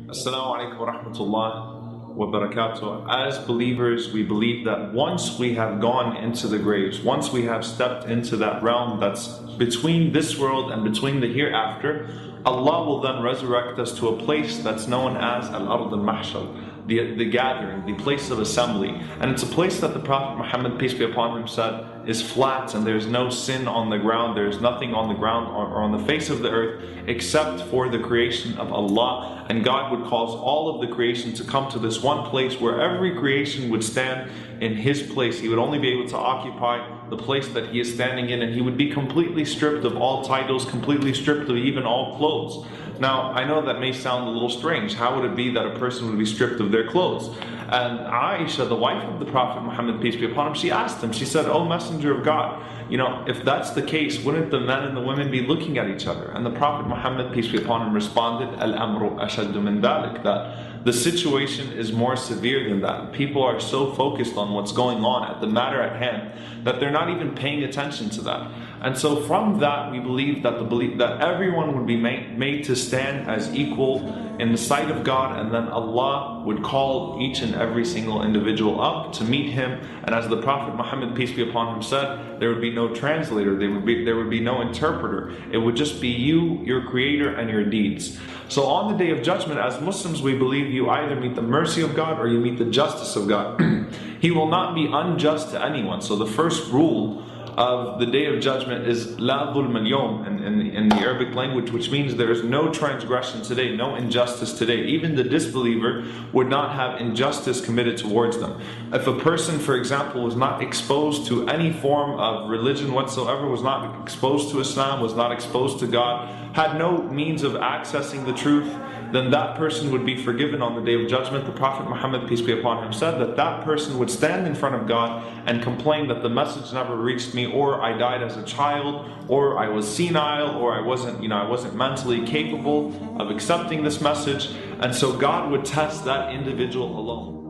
Assalammu'alaikum Warahmatullahi, Wabarakatuh. As believers, we believe that once we have gone into the graves, once we have stepped into that realm that's between this world and between the hereafter, Allah will then resurrect us to a place that's known as Al-Ard al-Mahshar, the gathering, the place of assembly. And it's a place that the Prophet Muhammad, peace be upon him, said is flat, and there's no sin on the ground, there's nothing on the ground or on the face of the earth except for the creation of Allah. And God would cause all of the creation to come to this one place where every creation would stand in His place. He would only be able to occupy the place that He is standing in, and He would be completely stripped of all titles, completely stripped of even all clothes. Now, I know that may sound a little strange. How would it be that a person would be stripped of their clothes? And Aisha, the wife of the Prophet Muhammad, peace be upon him, she asked him, she said, "O Messenger of God, if that's the case, wouldn't the men and the women be looking at each other?" And the Prophet Muhammad, peace be upon him, responded, "Al-amru ashaddu min dhalik," that the situation is more severe than that. People are so focused on what's going on at the matter at hand that they're not even paying attention to that. And so from that, we believe that that everyone would be made to stand as equal in the sight of God, and then Allah would call each and every single individual up to meet Him. And as the Prophet Muhammad, peace be upon him, said, there would be no translator, there would be no interpreter. It would just be you, your Creator, and your deeds. So on the Day of Judgment, as Muslims, we believe you either meet the mercy of God or you meet the justice of God. He will not be unjust to anyone. So the first rule of the Day of Judgment is La dhulm al-yawm in the Arabic language, which means there is no transgression today, no injustice today. Even the disbeliever would not have injustice committed towards them. If a person, for example, was not exposed to any form of religion whatsoever, was not exposed to Islam, was not exposed to God, had no means of accessing the truth, then that person would be forgiven on the Day of Judgment. The Prophet Muhammad, peace be upon him, said that that person would stand in front of God and complain that the message never reached me, or I died as a child, or I was senile, or I wasn't mentally capable of accepting this message. And so God would test that individual alone.